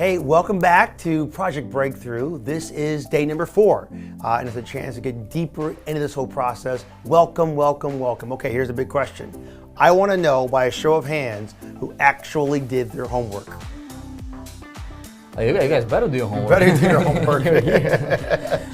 Hey, welcome back to Project Breakthrough. This is day number 4, and it's a chance to get deeper into this whole process. Welcome, welcome, welcome. Okay, here's the big question. I want to know by a show of hands who actually did their homework. You guys better do your homework. Better do your homework.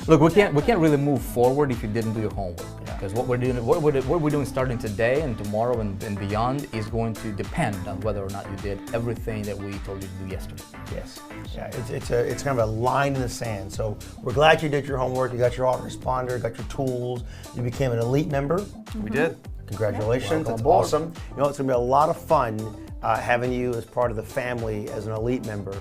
Look, we can't really move forward if you didn't do your homework. Because what we're doing starting today and tomorrow and beyond is going to depend on whether or not you did everything that we told you to do yesterday. Yes. Yeah, it's kind of a line in the sand. So we're glad you did your homework. You got your autoresponder, got your tools. You became an elite member. We did. Congratulations. That's awesome. You know, it's going to be a lot of fun having you as part of the family as an elite member.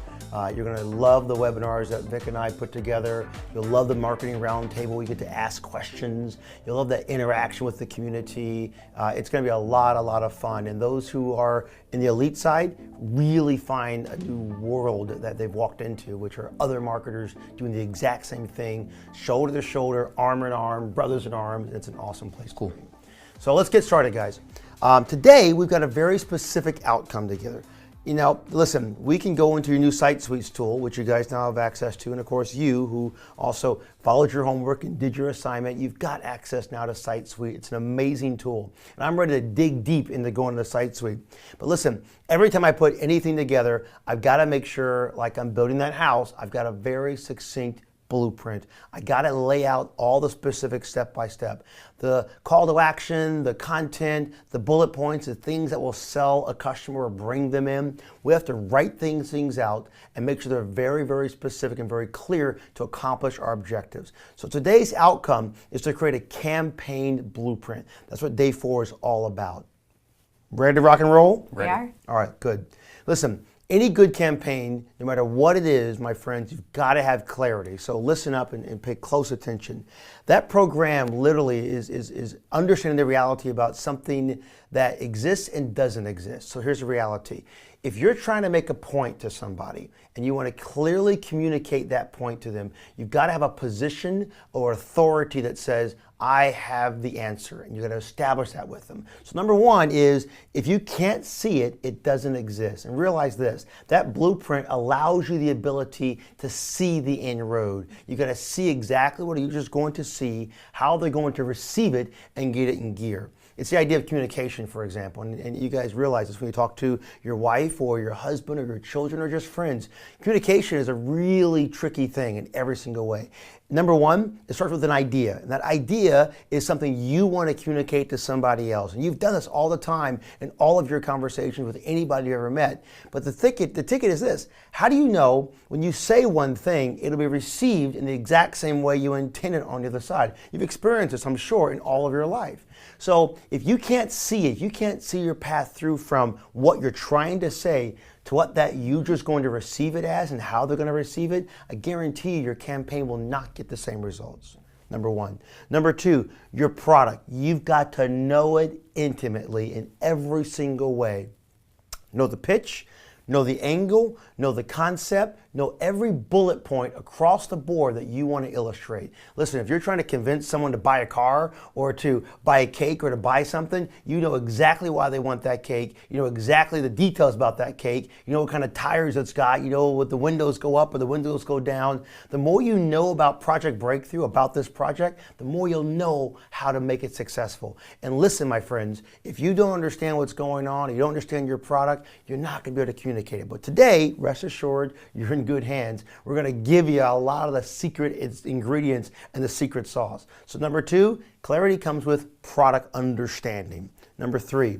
You're going to love the webinars that Vic and I put together. You'll love the marketing roundtable. You get to ask questions. You'll love that interaction with the community. It's going to be a lot of fun. And those who are in the elite side really find a new world that they've walked into, which are other marketers doing the exact same thing, shoulder to shoulder, arm in arm, brothers in arms. It's an awesome place. Cool. So let's get started, guys. Today, we've got a very specific outcome together. You know, listen, we can go into your new Site Suites tool, which you guys now have access to. And of course, you who also followed your homework and did your assignment, you've got access now to Site Suite. It's an amazing tool. And I'm ready to dig deep into going to the Site Suite. But listen, every time I put anything together, I've got to make sure, like I'm building that house, I've got a very succinct blueprint. I got to lay out all the specific step by step. The call to action, the content, the bullet points, the things that will sell a customer or bring them in. We have to write things out and make sure they're very specific and very clear to accomplish our objectives. So today's outcome is to create a campaign blueprint. That's what day 4 is all about. Ready to rock and roll? Ready. We are. All right, good. Listen, any good campaign, no matter what it is, my friends, you've got to have clarity. So listen up and pay close attention. That program literally is understanding the reality about something that exists and doesn't exist. So here's the reality. If you're trying to make a point to somebody and you want to clearly communicate that point to them, you've got to have a position or authority that says, I have the answer, and you've got to establish that with them. So number 1 is, if you can't see it, it doesn't exist. And realize this, that blueprint allows you the ability to see the end road. You've got to see exactly what you're just going to see, how they're going to receive it, and get it in gear. It's the idea of communication, for example, and you guys realize this when you talk to your wife or your husband or your children or just friends. Communication is a really tricky thing in every single way. Number 1, it starts with an idea, and that idea is something you want to communicate to somebody else. And you've done this all the time in all of your conversations with anybody you ever met. But the ticket is this. How do you know when you say one thing, it'll be received in the exact same way you intended on the other side? You've experienced this, I'm sure, in all of your life. So if you can't see it, you can't see your path through from what you're trying to say to what that user's going to receive it as and how they're going to receive it, I guarantee you your campaign will not get the same results. Number 1. Number 2, your product. You've got to know it intimately in every single way. Know the pitch, know the angle, know the concept, know every bullet point across the board that you want to illustrate. Listen, if you're trying to convince someone to buy a car or to buy a cake or to buy something, you know exactly why they want that cake. You know exactly the details about that cake. You know what kind of tires it's got. You know what the windows go up or the windows go down. The more you know about Project Breakthrough, about this project, the more you'll know how to make it successful. And listen, my friends, if you don't understand what's going on, you don't understand your product, you're not going to be able to communicate it. But today, rest assured, you're in good hands. We're going to give you a lot of the secret ingredients and the secret sauce. So number 2, clarity comes with product understanding. Number 3,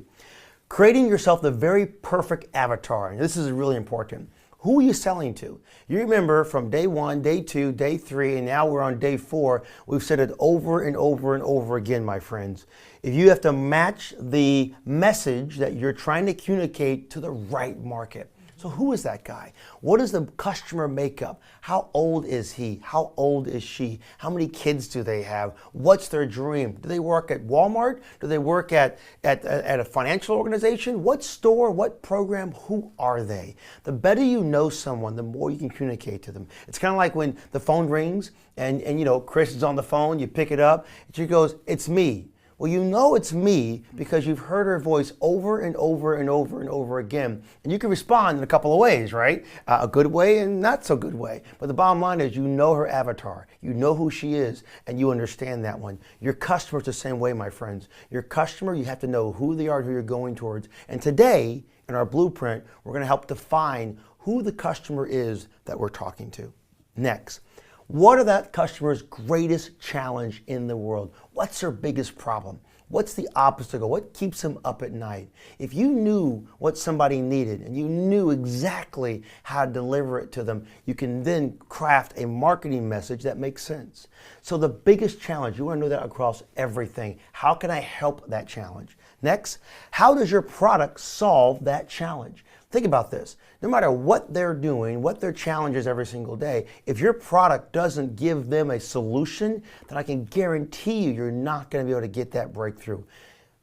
creating yourself the very perfect avatar. And this is really important. Who are you selling to? You remember from day 1, day 2, day 3, and now we're on day 4. We've said it over and over and over again, my friends. If you have to match the message that you're trying to communicate to the right market. So who is that guy? What is the customer makeup? How old is he? How old is she? How many kids do they have? What's their dream? Do they work at Walmart? Do they work at a financial organization? What store? What program? Who are they? The better you know someone, the more you can communicate to them. It's kind of like when the phone rings and you know Chris is on the phone, you pick it up, and she goes, "It's me." Well, you know it's me because you've heard her voice over and over and over and over again. And you can respond in a couple of ways, right? A good way and not so good way. But the bottom line is you know her avatar. You know who she is and you understand that one. Your customer's the same way, my friends. Your customer, you have to know who they are and who you're going towards. And today, in our blueprint, we're going to help define who the customer is that we're talking to. Next, what are that customer's greatest challenge in the world? What's their biggest problem? What's the obstacle? What keeps them up at night? If you knew what somebody needed and you knew exactly how to deliver it to them, you can then craft a marketing message that makes sense. So the biggest challenge, you want to know that across everything. How can I help that challenge? Next, how does your product solve that challenge? Think about this. No matter what they're doing, what their challenge is every single day, if your product doesn't give them a solution, then I can guarantee you're not going to be able to get that breakthrough.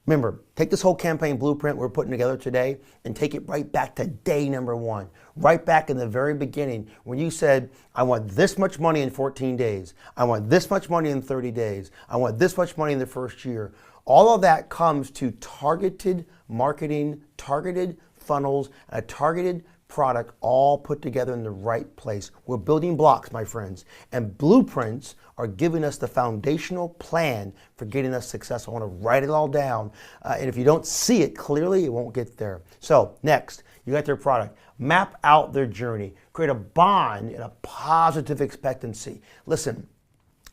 Remember, take this whole campaign blueprint we're putting together today and take it right back to day number one. Right back in the very beginning when you said, I want this much money in 14 days. I want this much money in 30 days. I want this much money in the first year. All of that comes to targeted marketing, targeted funnels, and a targeted product all put together in the right place. We're building blocks, my friends, and blueprints are giving us the foundational plan for getting us successful. I want to write it all down, and if you don't see it clearly, it won't get there. So next, you got their product. Map out their journey. Create a bond and a positive expectancy. Listen,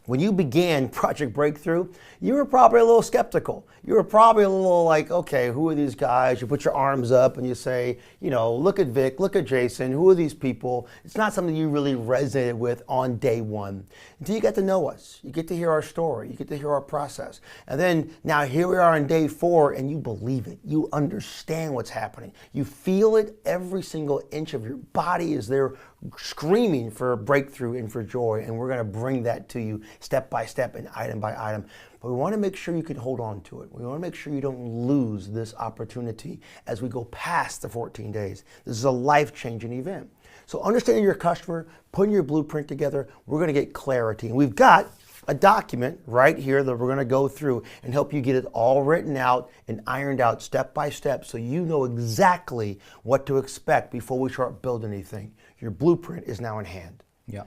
when you began Project Breakthrough, you were probably a little skeptical. You were probably a little like, okay, who are these guys? You put your arms up and you say, you know, look at Vic, look at Jason, who are these people? It's not something you really resonated with on day one. Until you get to know us. You get to hear our story. You get to hear our process. And then now here we are on day 4 and you believe it. You understand what's happening. You feel it. Every single inch of your body is there screaming for a breakthrough and for joy, and we're going to bring that to you step by step and item by item. But we want to make sure you can hold on to it. We want to make sure you don't lose this opportunity as we go past the 14 days. This is a life-changing event. So understanding your customer, putting your blueprint together, we're going to get clarity. And we've got a document right here that we're going to go through and help you get it all written out and ironed out step by step so you know exactly what to expect before we start building anything. Your blueprint is now in hand. Yeah.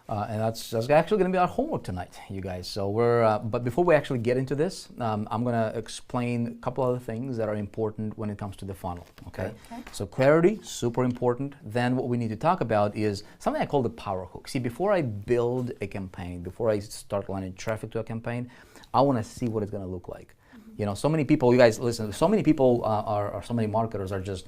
And that's actually going to be our homework tonight, you guys. So but before we actually get into this, I'm going to explain a couple other things that are important when it comes to the funnel, okay? So clarity, super important. Then what we need to talk about is something I call the power hook. See, before I build a campaign, before I start lining traffic to a campaign, I want to see what it's going to look like. You know, so many people, you guys listen, so many people so many marketers are just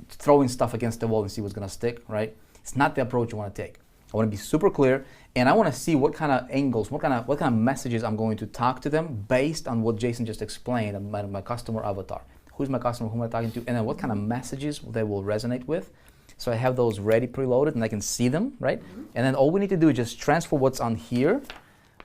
throwing stuff against the wall and see what's going to stick, right? It's not the approach you want to take. I want to be super clear, and I want to see what kind of angles, what kind of messages I'm going to talk to them based on what Jason just explained, my customer avatar. Who's my customer, who am I talking to, and then what kind of messages they will resonate with. So I have those ready preloaded and I can see them, right? And then all we need to do is just transfer what's on here.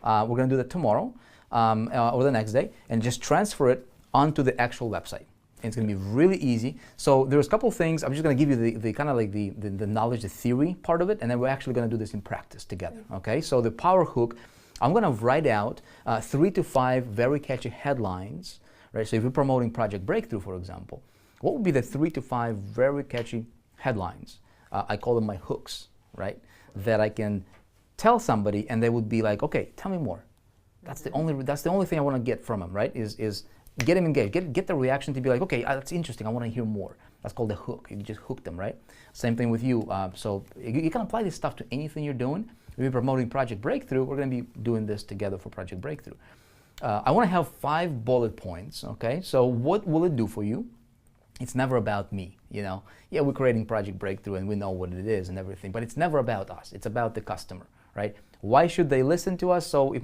We're going to do that tomorrow or the next day, and just transfer it onto the actual website. And it's going to be really easy. So there's a couple of things. I'm just going to give you the kind of like the knowledge, the theory part of it, and then we're actually going to do this in practice together. Okay? So the power hook, I'm going to write out 3 to 5 very catchy headlines. Right? So if you're promoting Project Breakthrough, for example, what would be the 3 to 5 very catchy headlines? I call them my hooks, right? That I can tell somebody, and they would be like, okay, tell me more. That's the only thing I want to get from them, right? Is get them engaged, get the reaction to be like, okay, that's interesting, I want to hear more. That's called the hook. You just hook them, right? Same thing with you. So you can apply this stuff to anything you're doing. If you're promoting Project Breakthrough, we're going to be doing this together for Project Breakthrough. I want to have 5 bullet points, okay? So what will it do for you? It's never about me, you know? Yeah, we're creating Project Breakthrough and we know what it is and everything, but it's never about us. It's about the customer, right? Why should they listen to us? So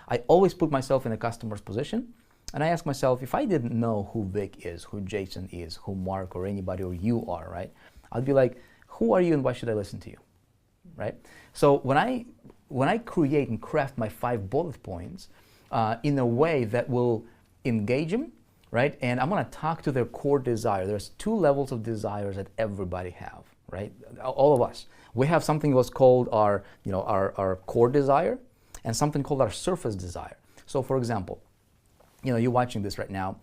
I always put myself in the customer's position. And I ask myself, if I didn't know who Vic is, who Jason is, who Mark or anybody or you are, right? I'd be like, who are you and why should I listen to you, right? So when I create and craft my 5 bullet points in a way that will engage them, right? And I'm going to talk to their core desire. There's 2 levels of desires that everybody have, right? All of us. We have something what's called our core desire and something called our surface desire. So for example, you're watching this right now.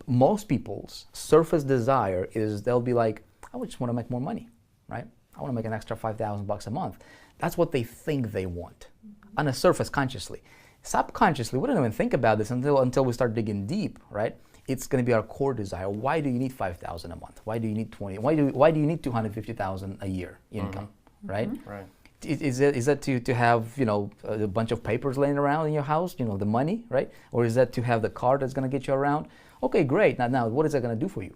Most people's surface desire is they'll be like, I just want to make more money, right? I want to make an extra $5,000 a month. That's what they think they want on the surface consciously. Subconsciously, we don't even think about this until we start digging deep, right? It's going to be our core desire. Why do you need $5,000 a month? Why do you need 20? Why do you need $250,000 a year income, right? Right. Is that to have a bunch of papers laying around in your house, the money, right? Or is that to have the car that's going to get you around? Okay, great. Now what is that going to do for you?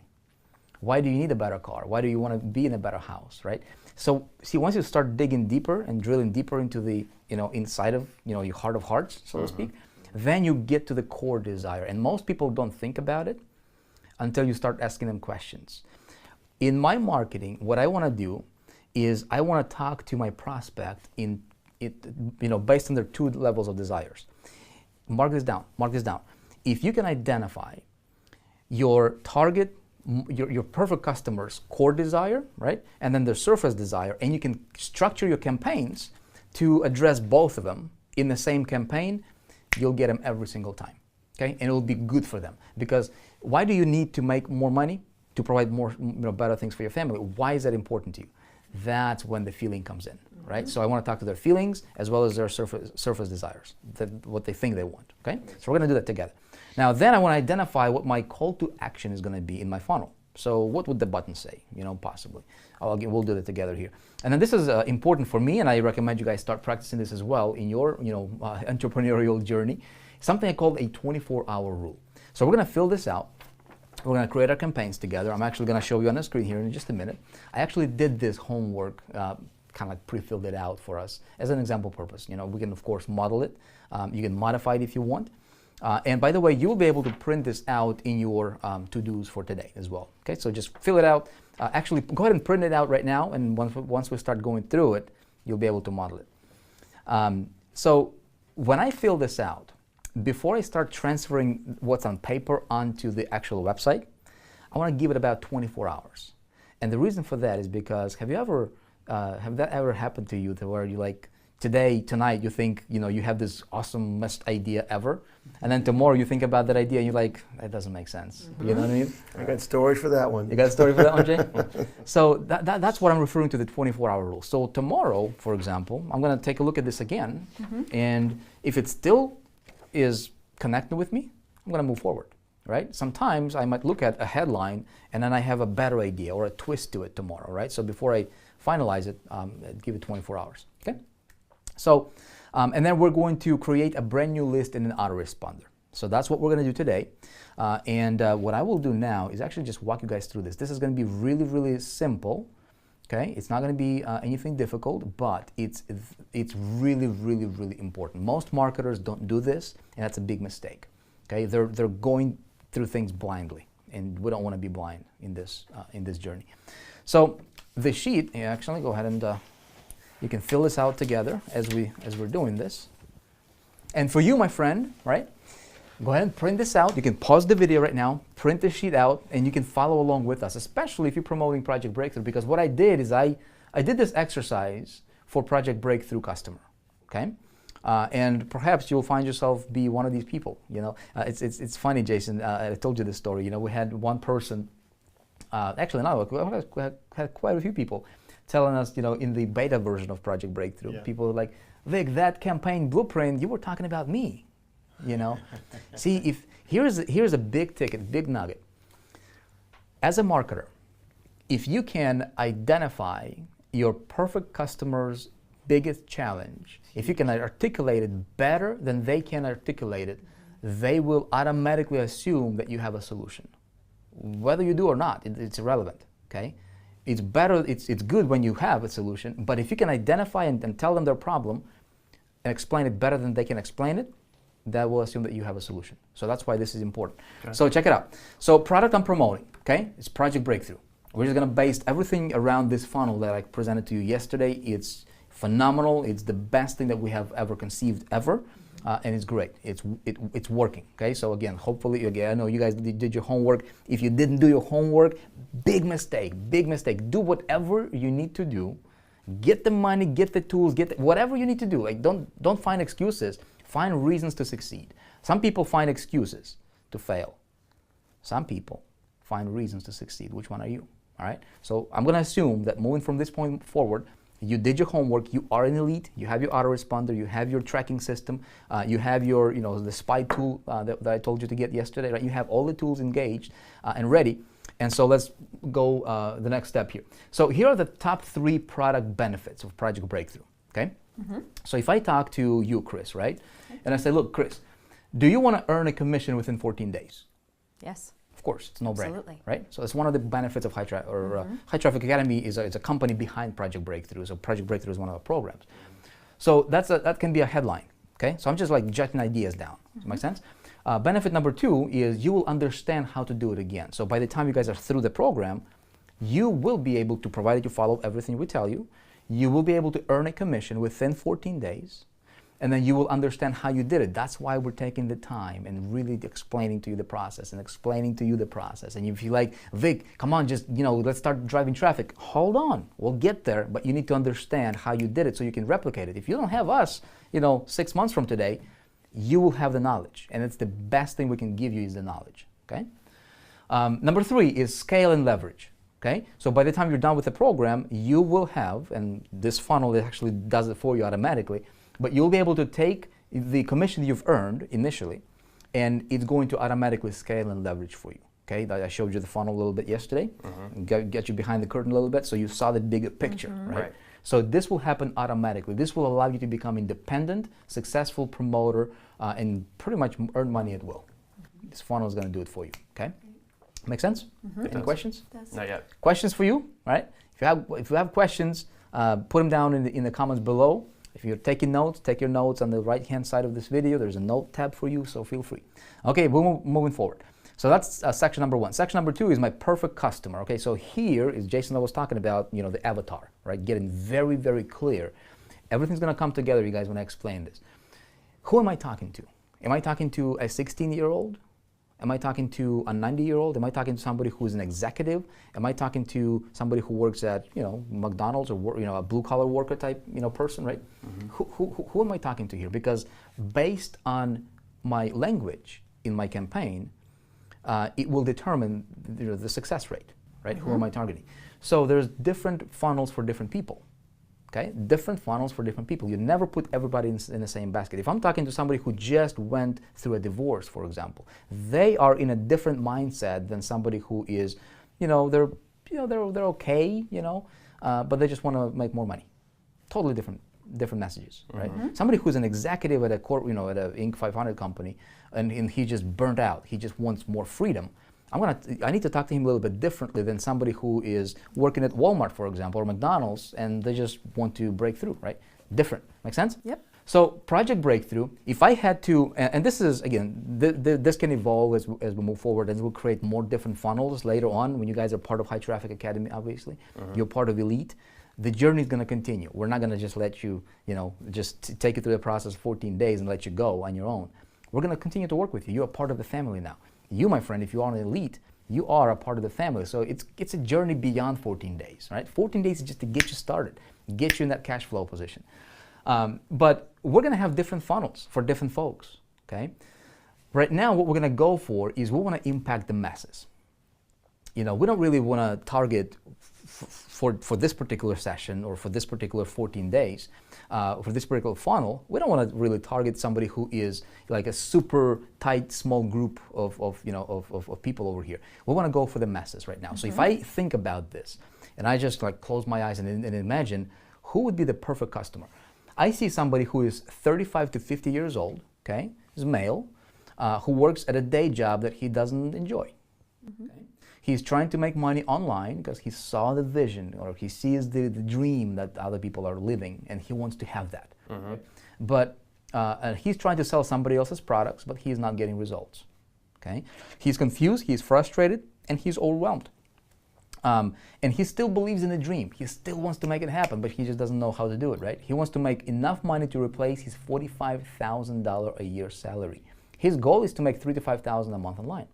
Why do you need a better car? Why do you want to be in a better house, right? So see, once you start digging deeper and drilling deeper into the inside of your heart of hearts, so to speak, then you get to the core desire. And most people don't think about it until you start asking them questions. In my marketing, what I want to do is I want to talk to my prospect based on their two levels of desires. Mark this down. If you can identify your target, your perfect customer's core desire, right, and then their surface desire, and you can structure your campaigns to address both of them in the same campaign, you'll get them every single time, okay? And it will be good for them. Because why do you need to make more money? To provide more, better things for your family. Why is that important to you? That's when the feeling comes in, right? So I want to talk to their feelings as well as their surface desires, what they think they want, okay? So we're going to do that together. Now then I want to identify what my call to action is going to be in my funnel. So what would the button say, possibly? We'll do that together here. And then this is important for me, and I recommend you guys start practicing this as well in your entrepreneurial journey. Something I call a 24-hour rule. So we're going to fill this out. We're going to create our campaigns together. I'm actually going to show you on the screen here in just a minute. I actually did this homework, kind of like pre-filled it out for us as an example purpose. We can, of course, model it. You can modify it if you want. And by the way, you will be able to print this out in your to-dos for today as well. Okay, so just fill it out. Actually, go ahead and print it out right now, and once we start going through it, you'll be able to model it. So when I fill this out, before I start transferring what's on paper onto the actual website, I want to give it about 24 hours. And the reason for that is because have that ever happened to you where you like, tonight you think, you have this awesome best idea ever, and then tomorrow you think about that idea and you're like, that doesn't make sense. You know what I mean? I got stories for that one. You got a story for that one, Jay? So that's what I'm referring to, the 24-hour rule. So tomorrow, for example, I'm going to take a look at this again, and if it still is connecting with me, I'm going to move forward, right? Sometimes I might look at a headline and then I have a better idea or a twist to it tomorrow, right? So before I finalize it, give it 24 hours, okay? So, and then we're going to create a brand new list in an autoresponder. So that's what we're going to do today. And what I will do now is actually just walk you guys through this. This is going to be really, really simple. Okay, it's not going to be anything difficult, but it's really, really, really important. Most marketers don't do this, and that's a big mistake. Okay, they're going through things blindly, and we don't want to be blind in this journey. So the sheet, actually, go ahead and you can fill this out together as we're doing this. And for you, my friend, right? Go ahead and print this out. You can pause the video right now, print the sheet out, and you can follow along with us, especially if you're promoting Project Breakthrough, because what I did is I did this exercise for Project Breakthrough customer, okay? And perhaps you'll find yourself be one of these people, It's funny, Jason, I told you this story, we had one person, actually no, we had quite a few people telling us, in the beta version of Project Breakthrough, people were like, Vic, that campaign blueprint, you were talking about me. See, here's a big ticket, big nugget. As a marketer, if you can identify your perfect customer's biggest challenge, if you can articulate it better than they can articulate it, they will automatically assume that you have a solution. Whether you do or not, it's irrelevant, okay? It's better, it's good when you have a solution, but if you can identify and tell them their problem and explain it better than they can explain it, that will assume that you have a solution. So that's why this is important. Okay. So check it out. So product I'm promoting, okay? It's Project Breakthrough. We're just gonna base everything around this funnel that I presented to you yesterday. It's phenomenal. It's the best thing that we have ever conceived ever. And it's great. It's working, okay? So again, hopefully, I know you guys did your homework. If you didn't do your homework, big mistake, big mistake. Do whatever you need to do. Get the money, get the tools, whatever you need to do. Like don't find excuses. Find reasons to succeed. Some people find excuses to fail. Some people find reasons to succeed. Which one are you? All right. So I'm going to assume that moving from this point forward, you did your homework, you are an elite, you have your autoresponder, you have your tracking system, you have your, the spy tool that I told you to get yesterday, right? You have all the tools engaged and ready. And so let's go the next step here. So here are the top 3 product benefits of Project Breakthrough, okay? So if I talk to you, Chris, right? And I say, look, Chris, do you want to earn a commission within 14 days? Yes. Of course, it's no brainer, Absolutely. right? So it's one of the benefits of High Traffic Academy is a company behind Project Breakthrough. So Project Breakthrough is one of our programs. So that can be a headline, okay? So I'm just like jotting ideas down. Does that make sense? Benefit number 2 is you will understand how to do it again. So by the time you guys are through the program, you will be able to, provided you follow everything we tell you, you will be able to earn a commission within 14 days. And then you will understand how you did it. That's why we're taking the time and really explaining to you the process and explaining to you the process. And if you're like, Vic, come on, just, let's start driving traffic. Hold on, we'll get there, but you need to understand how you did it so you can replicate it. If you don't have us, 6 months from today, you will have the knowledge. And it's the best thing we can give you is the knowledge, okay? Number 3 is scale and leverage, okay? So by the time you're done with the program, you will have, and this funnel actually does it for you automatically, but you'll be able to take the commission you've earned initially, and it's going to automatically scale and leverage for you. Okay, I showed you the funnel a little bit yesterday, and get you behind the curtain a little bit, so you saw the bigger picture, right? So this will happen automatically. This will allow you to become independent, successful promoter, and pretty much earn money at will. This funnel is going to do it for you. Okay, make sense? Any questions? Not yet. Questions for you, right? If you have questions, put them down in the comments below. If you're taking notes, take your notes on the right-hand side of this video. There's a note tab for you, so feel free. Okay, we're moving forward. So that's section number 1. Section number 2 is my perfect customer. Okay, so here is Jason was talking about, the avatar, right? Getting very, very clear. Everything's going to come together, you guys, when I explain this. Who am I talking to? Am I talking to a 16-year-old? Am I talking to a 90-year-old? Am I talking to somebody who's an executive? Am I talking to somebody who works at, McDonald's or, a blue-collar worker type, person, right? Who am I talking to here? Because based on my language in my campaign, it will determine the success rate, right? Who am I targeting? So there's different funnels for different people. Okay, different funnels for different people. You never put everybody in the same basket. If I'm talking to somebody who just went through a divorce, for example, they are in a different mindset than somebody who is, they're okay, but they just want to make more money. Totally different messages, right? Somebody who's an executive at a at a Inc. 500 company, and he just burnt out. He just wants more freedom. I need to talk to him a little bit differently than somebody who is working at Walmart, for example, or McDonald's, and they just want to break through, right? Different. Make sense? Yep. So Project Breakthrough, if I had to, and this is, again, this can evolve as we move forward, and we'll create more different funnels later on when you guys are part of High Traffic Academy, obviously. You're part of Elite. The journey is going to continue. We're not going to just let you, just take you through the process 14 days and let you go on your own. We're going to continue to work with you. You're a part of the family now. You, my friend, if you are an elite, you are a part of the family. So it's a journey beyond 14 days, right? 14 days is just to get you started, get you in that cash flow position. But we're going to have different funnels for different folks, okay? Right now, what we're going to go for is we want to impact the masses. We don't really want to target for this particular session or for this particular 14 days, for this particular funnel. We don't want to really target somebody who is like a super tight, small group of people over here. We want to go for the masses right now. So if I think about this and I just like close my eyes and imagine who would be the perfect customer. I see somebody who is 35 to 50 years old, okay, is male, who works at a day job that he doesn't enjoy. Okay? He's trying to make money online because he saw the vision or he sees the dream that other people are living and he wants to have that. Okay? But he's trying to sell somebody else's products, but he's not getting results. Okay? He's confused, he's frustrated, and he's overwhelmed. And he still believes in the dream. He still wants to make it happen, but he just doesn't know how to do it, right? He wants to make enough money to replace his $45,000 a year salary. His goal is to make $3,000 to $5,000 a month online.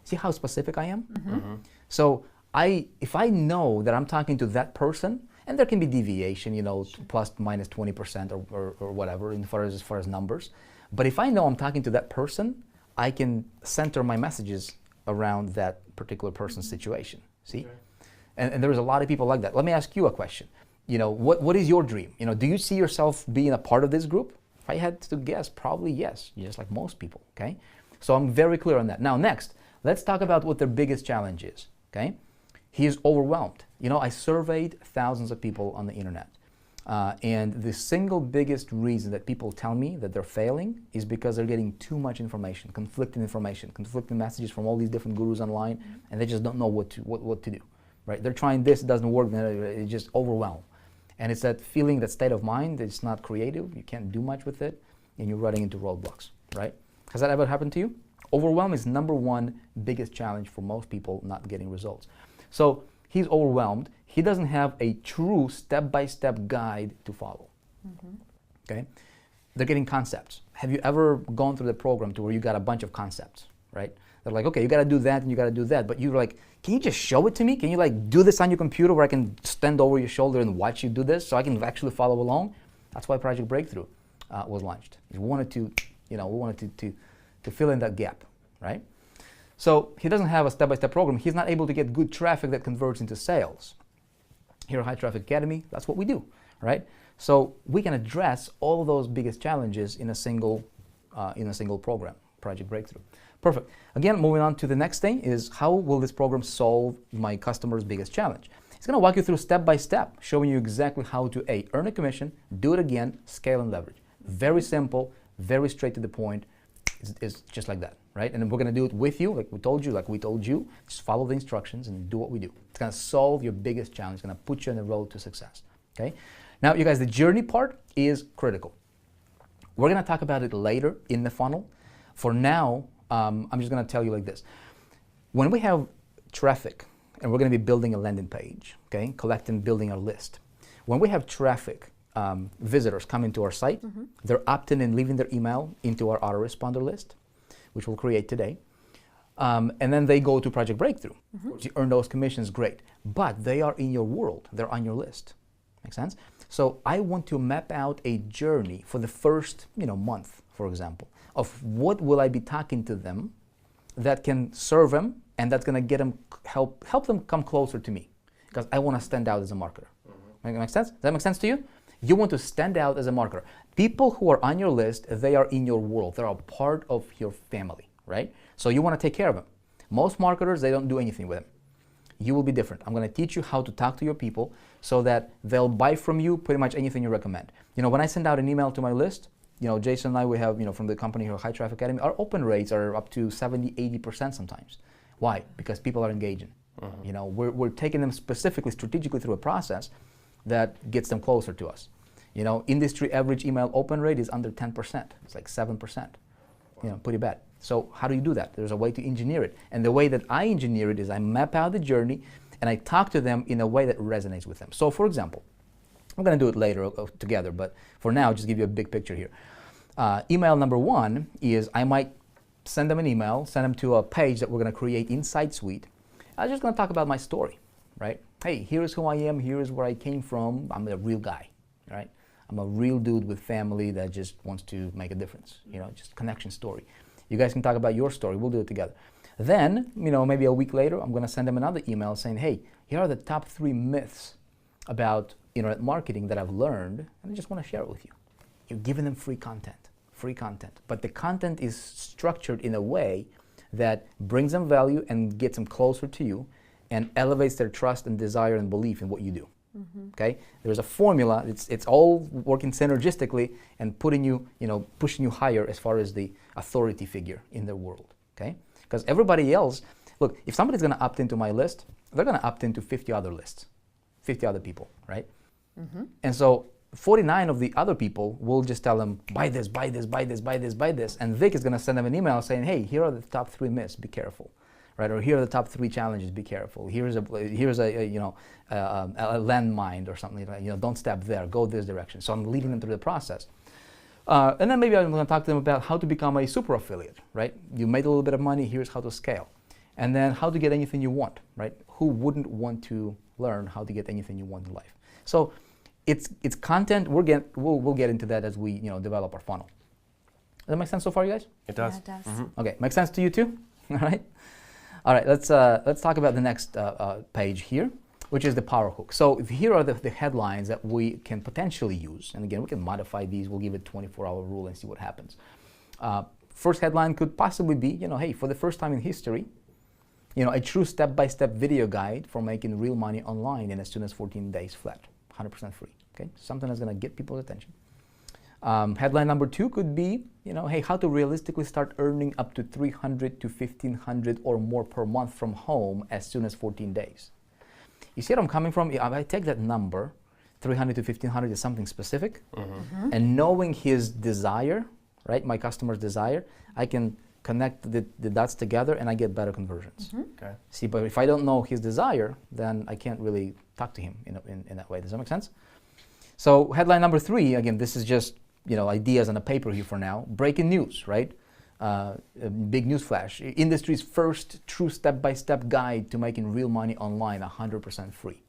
See how specific I am? So if I know that I'm talking to that person, and there can be deviation, plus minus 20% or whatever as far as numbers, But if I know I'm talking to that person, I can center my messages around that particular person's situation. See? Okay. And there's a lot of people like that. Let me ask you a question. What is your dream? Do you see yourself being a part of this group? If I had to guess, probably yes, just like most people, okay? So I'm very clear on that. Now next, let's talk about what their biggest challenge is, okay? He is overwhelmed. I surveyed thousands of people on the internet. And the single biggest reason that people tell me that they're failing is because they're getting too much information, conflicting messages from all these different gurus online, and they just don't know what to do, right? They're trying this, it doesn't work, then it's just overwhelmed. And it's that feeling, that state of mind, that it's not creative, you can't do much with it, and you're running into roadblocks, right? Has that ever happened to you? Overwhelm is number one biggest challenge for most people not getting results. So he's overwhelmed. He doesn't have a true step-by-step guide to follow. Okay? They're getting concepts. Have you ever gone through the program to where you got a bunch of concepts, right? They're like, okay, you got to do that and you got to do that, but you're like, can you just show it to me? Can you do this on your computer where I can stand over your shoulder and watch you do this so I can actually follow along? That's why Project Breakthrough was launched. We wanted to fill in that gap, right? So he doesn't have a step-by-step program. He's not able to get good traffic that converts into sales. Here at High Traffic Academy, that's what we do, right? So we can address all of those biggest challenges in a single program, Project Breakthrough. Perfect. Again, moving on to the next thing is how will this program solve my customer's biggest challenge? It's going to walk you through step by step, showing you exactly how to A, earn a commission, do it again, scale and leverage. Very simple, very straight to the point. It's just like that, right? And then we're going to do it with you, like we told you. Just follow the instructions and do what we do. It's going to solve your biggest challenge. It's going to put you on the road to success, okay? Now, you guys, the journey part is critical. We're going to talk about it later in the funnel. For now, I'm just going to tell you like this. When we have traffic, and we're going to be building a landing page, okay, building our list. When we have traffic, visitors come into our site, they're opting and leaving their email into our autoresponder list, which we'll create today. And then they go to Project Breakthrough. You earn those commissions, great. But they are in your world, they're on your list. Make sense? So I want to map out a journey for the first month, for example, of what will I be talking to them that can serve them and that's going to get them, help them come closer to me, because I want to stand out as a marketer. Make sense? Does that make sense to you? You want to stand out as a marketer. People who are on your list, they are in your world. They're a part of your family, right? So you want to take care of them. Most marketers, they don't do anything with them. You will be different. I'm going to teach you how to talk to your people so that they'll buy from you pretty much anything you recommend. When I send out an email to my list, Jason and I, we have, from the company here, High Traffic Academy, our open rates are up to 70, 80% sometimes. Why? Because people are engaging. We're taking them strategically through a process that gets them closer to us. Industry average email open rate is under 10%. It's like 7%. Pretty bad. So how do you do that? There's a way to engineer it. And the way that I engineer it is I map out the journey and I talk to them in a way that resonates with them. So for example, I'm going to do it later together, but for now, just give you a big picture here. Email number one is I might send them an email, send them to a page that we're going to create inside Suite. I'm just going to talk about my story, right? Hey, here's who I am, here's where I came from. I'm a real guy, right? I'm a real dude with family that just wants to make a difference, just connection story. You guys can talk about your story, we'll do it together. Then, maybe a week later, I'm going to send them another email saying, hey, here are the top 3 myths about internet marketing that I've learned, and I just want to share it with you. You're giving them free content. But the content is structured in a way that brings them value and gets them closer to you and elevates their trust and desire and belief in what you do. Okay? There's a formula. It's all working synergistically and pushing you higher as far as the authority figure in their world. Okay? Because everybody else, look, if somebody's going to opt into my list, they're going to opt into 50 other lists, 50 other people, right? And so 49 of the other people will just tell them, buy this, buy this, buy this, buy this, buy this. And Vic is going to send them an email saying, hey, here are the top 3 myths, be careful. Right? Or here are the top 3 challenges, be careful. Here's a landmine or something like that. Don't step there, go this direction. So I'm leading them through the process. And then maybe I'm going to talk to them about how to become a super affiliate, right? You made a little bit of money, here's how to scale. And then how to get anything you want, right? Who wouldn't want to learn how to get anything you want in life? So it's content. We'll get into that as we develop our funnel. that make sense so far, you guys? It does. Yeah, it does. Okay, makes sense to you too? All right. All right, let's talk about the next page here, which is the power hook. So here are the headlines that we can potentially use. And again, we can modify these. We'll give it 24-hour rule and see what happens. First headline could possibly be, hey, for the first time in history, a true step-by-step video guide for making real money online in as soon as 14 days flat, 100% free. Okay, something that's going to get people's attention. Headline number 2 could be, hey, how to realistically start earning up to $300 to $1,500 or more per month from home as soon as 14 days. You see what I'm coming from? I take that number, $300 to $1,500 is something specific, and knowing his desire, right, my customer's desire, I can connect the dots together and I get better conversions. Okay. See, but if I don't know his desire, then I can't really talk to him in that way. Does that make sense? So headline number 3, again, this is just ideas on a paper here for now. Breaking news, right? Big news flash. Industry's first true step-by-step guide to making real money online, 100% free.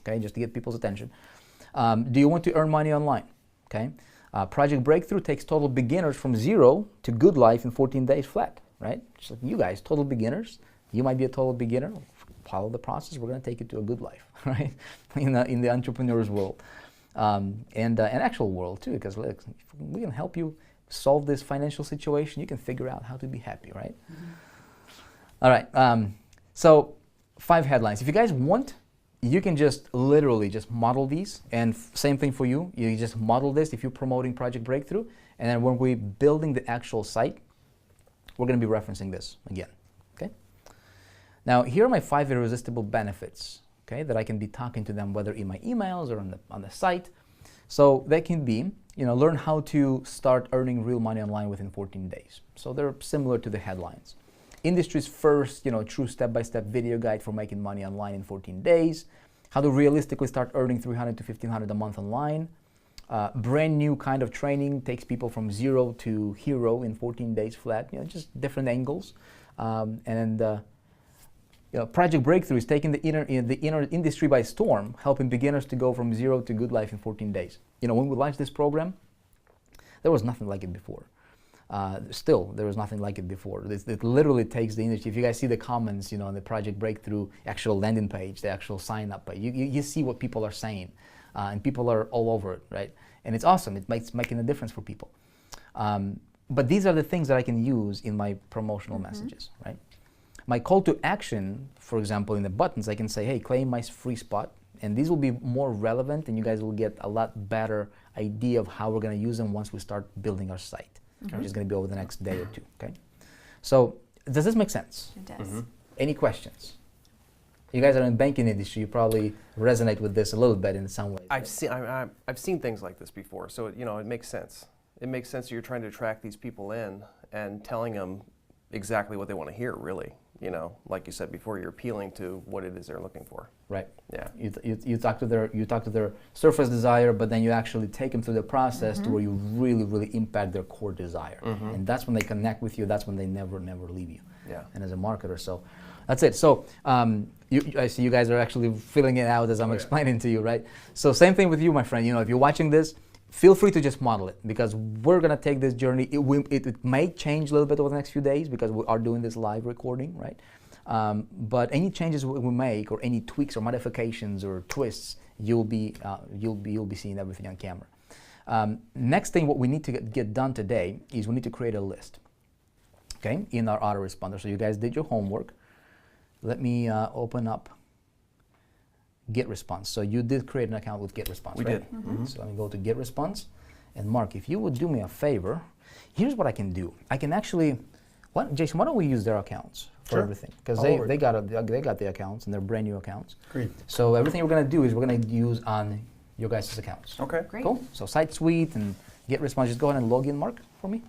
Okay, just to get people's attention. Do you want to earn money online? Okay. Project Breakthrough takes total beginners from 0 to good life in 14 days flat, right? Just like you guys, total beginners. You might be a total beginner. Follow the process. We're going to take you to a good life, right? In the entrepreneur's world. And an actual world too, because look, we can help you solve this financial situation. You can figure out how to be happy, right? All right, so 5 headlines. If you guys want, you can just literally just model these, and same thing for you. You just model this if you're promoting Project Breakthrough, and then when we're building the actual site, we're going to be referencing this again, okay? Now, here are my 5 irresistible benefits, okay, that I can be talking to them, whether in my emails or on the site. So they can be, learn how to start earning real money online within 14 days. So they're similar to the headlines. Industry's first, true step-by-step video guide for making money online in 14 days. How to realistically start earning $300 to $1,500 a month online. Brand new kind of training takes people from 0 to hero in 14 days flat. Just different angles. Project Breakthrough is taking the inner industry by storm, helping beginners to go from 0 to good life in 14 days. When we launched this program, there was nothing like it before. Still, there was nothing like it before. It literally takes the industry. If you guys see the comments, on the Project Breakthrough actual landing page, the actual sign-up page, you see what people are saying, and people are all over it, right? And it's awesome. It's making a difference for people. But these are the things that I can use in my promotional messages, right? My call to action, for example, in the buttons, I can say, hey, claim my free spot. And these will be more relevant, and you guys will get a lot better idea of how we're going to use them once we start building our site, which is going to be over the next day or 2, okay? So does this make sense? It does. Any questions? You guys are in the banking industry. You probably resonate with this a little bit in some way. I've seen things like this before, so it makes sense. It makes sense that you're trying to attract these people in and telling them exactly what they want to hear, really. Like you said before, you're appealing to what it is they're looking for. Right. Yeah. You talk to their surface desire, but then you actually take them through the process to where you really, really impact their core desire. And that's when they connect with you. That's when they never leave you. Yeah. And as a marketer, so that's it. So I see you guys are actually filling it out as I'm explaining to you, right? So same thing with you, my friend. If you're watching this, feel free to just model it, because we're going to take this journey. It may change a little bit over the next few days because we are doing this live recording, right? But any changes we make, or any tweaks or modifications or twists, you'll be seeing everything on camera. Next thing, what we need to get done today is we need to create a list, okay, in our autoresponder. So you guys did your homework. Let me open up GetResponse. So you did create an account with GetResponse, we right? did. So let me go to GetResponse. And Mark, if you would do me a favor, here's what I can do. I can actually, Jason, why don't we use their accounts for everything? Because they got the accounts, and they're brand new accounts. Great. So everything we're going to do is we're going to use on your guys' accounts. Okay. Great. Cool. So Site Suite and GetResponse. Just go ahead and log in, Mark, for me.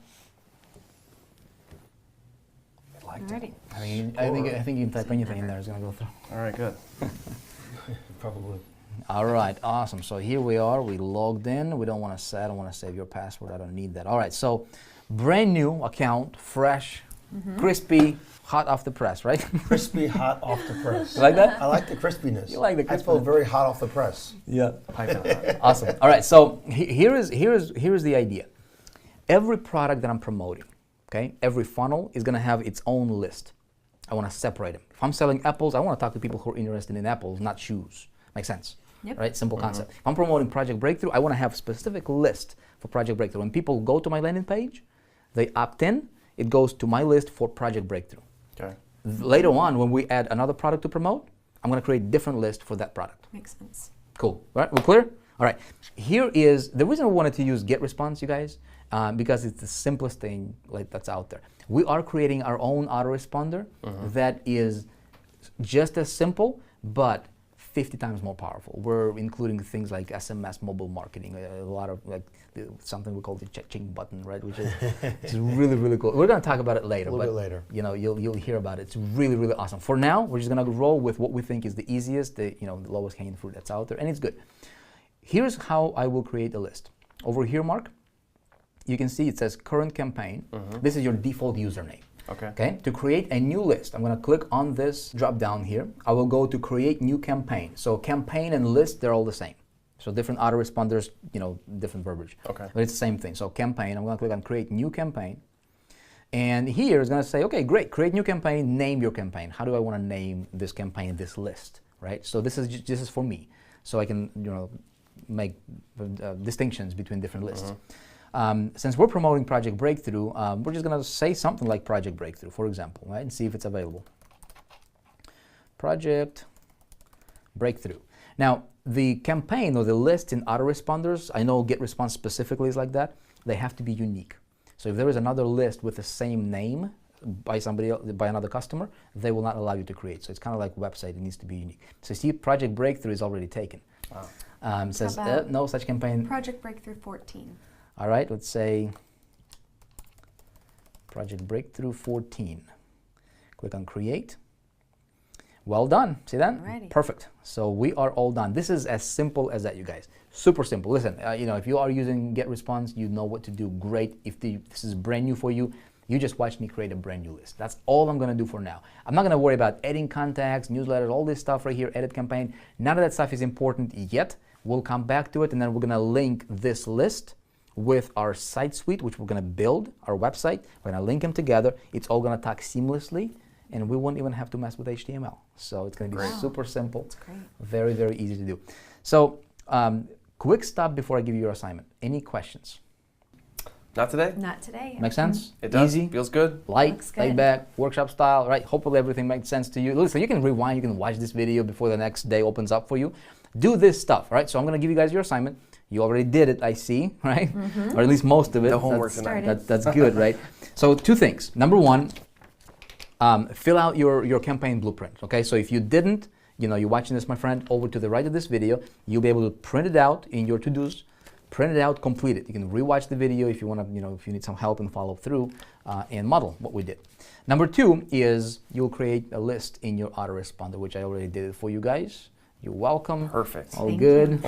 Alrighty. I think you can type anything in there. It's going to go through. All right, good. Probably. All right, awesome. So here we are. We logged in. I don't want to save your password. I don't need that. All right, so brand new account, fresh, crispy, hot off the press, right? Crispy, hot off the press. You like that? I like the crispiness. You like the I feel crispiness. very hot off the press. Yeah. Pipe it hot. Awesome. All right, so here is the idea. every product that I'm promoting, okay, every funnel is going to have its own list. I want to separate them. If I'm selling apples, I want to talk to people who are interested in apples, not shoes. Makes sense, right? Simple concept. If I'm promoting Project Breakthrough, I want to have a specific list for Project Breakthrough. When people go to my landing page, they opt in, it goes to my list for Project Breakthrough. Okay. Later on, when we add another product to promote, I'm going to create a different list for that product. Makes sense. Cool. All right, we're clear? All right. Here is the reason I wanted to use GetResponse, you guys, because it's the simplest thing that's out there. We are creating our own autoresponder that is just as simple, but 50 times more powerful. We're including things like SMS mobile marketing, a lot of something we call the check-ching button, right? Which is it's really, really cool. We're going to talk about it later. A little bit later. You know, you'll hear about it. It's really, really awesome. For now, we're just going to roll with what we think is the easiest, the lowest hanging fruit that's out there, and it's good. Here's how I will create a list. Over here, Mark, you can see it says current campaign. This is your default username. Okay. To create a new list, I'm going to click on this drop down here. I will go to create new campaign. So campaign and list, they're all the same. So different autoresponders, different verbiage. Okay. But it's the same thing. So campaign, I'm going to click on create new campaign. And here it's going to say, okay, great, create new campaign, name your campaign. How do I want to name this campaign, this list, right? So this is for me. So I can, make distinctions between different lists. Since we're promoting Project Breakthrough, we're just going to say something like Project Breakthrough, for example, right? And see if it's available. Project Breakthrough. Now, the campaign or the list in autoresponders, I know GetResponse specifically is like that, they have to be unique. So if there is another list with the same name by somebody else, by another customer, they will not allow you to create. So it's kind of like website, it needs to be unique. So see, Project Breakthrough is already taken. Wow. Says no such campaign. Project Breakthrough 14. All right, let's say Project Breakthrough 14. Click on create. Well done. See that? Alrighty. Perfect. So we are all done. This is as simple as that, you guys. Super simple. Listen, if you are using GetResponse, you know what to do. Great. If this is brand new for you, you just watch me create a brand new list. That's all I'm going to do for now. I'm not going to worry about adding contacts, newsletters, all this stuff right here, edit campaign. None of that stuff is important yet. We'll come back to it, and then we're going to link this list with our site suite, which we're going to build, our website. We're going to link them together. It's all going to talk seamlessly, and we won't even have to mess with HTML. So it's going to be super simple. That's great. Very, very easy to do. So quick stop before I give you your assignment. Any questions? Not today? Not today. Make sense? It does. Easy? Feels good. Light, Looks laid good. back, workshop style, right? Hopefully everything makes sense to you. Listen, you can rewind, you can watch this video before the next day opens up for you. Do this stuff, right? So I'm going to give you guys your assignment. You already did it, I see, right? Or at least most of it. The homework That's good, right? So 2 things. Number 1, fill out your campaign blueprint, okay? So if you didn't, you're watching this, my friend, over to the right of this video, you'll be able to print it out in your to-dos, print it out, complete it. You can rewatch the video if you want to, if you need some help and follow through and model what we did. Number 2 is you'll create a list in your autoresponder, which I already did it for you guys. You're welcome. Perfect. All Thank good.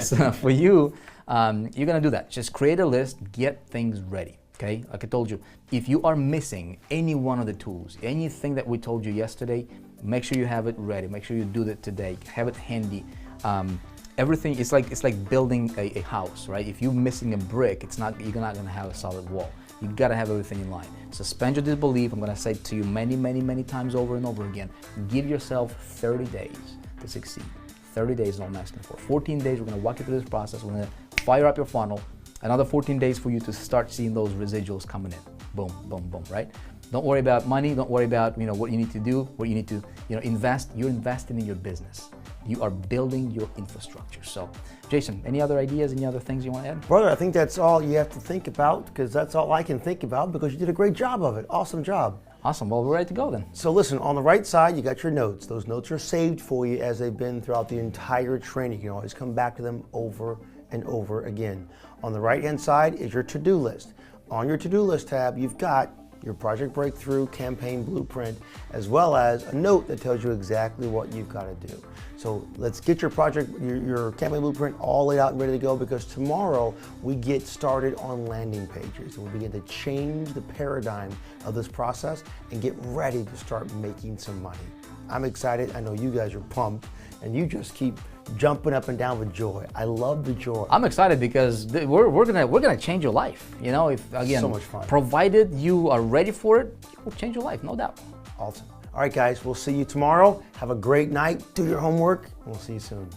So for you, you're going to do that. Just create a list, get things ready. Okay? Like I told you, if you are missing any one of the tools, anything that we told you yesterday, make sure you have it ready. Make sure you do that today. Have it handy. Everything it's like building a house, right? If you're missing a brick, you're not going to have a solid wall. You got to have everything in line. Suspend your disbelief. I'm going to say it to you many, many, many times over and over again. Give yourself 30 days to succeed. 30 days is all I'm asking for. 14 days, we're going to walk you through this process. We're going to fire up your funnel. Another 14 days for you to start seeing those residuals coming in. Boom, boom, boom, right? Don't worry about money. Don't worry about what you need to do, what you need to invest. You're investing in your business. You are building your infrastructure. So, Jason, any other ideas, any other things you want to add? Brother, I think that's all you have to think about, because that's all I can think about, because you did a great job of it. Awesome job. Awesome. Well, we're ready to go then. So listen, on the right side, you got your notes. Those notes are saved for you as they've been throughout the entire training. You can always come back to them over and over again. On the right-hand side is your to-do list. On your to-do list tab, you've got your Project Breakthrough campaign blueprint, as well as a note that tells you exactly what you've got to do. So let's get your your campaign blueprint all laid out and ready to go, because tomorrow we get started on landing pages and we begin to change the paradigm of this process and get ready to start making some money. I'm excited. I know you guys are pumped, and you just keep jumping up and down with joy. I love the joy. I'm excited because we're gonna change your life. You know, if again, So much fun. provided you are ready for it, it will change your life, no doubt. Awesome. All right, guys, we'll see you tomorrow. Have a great night. Do your homework. We'll see you soon.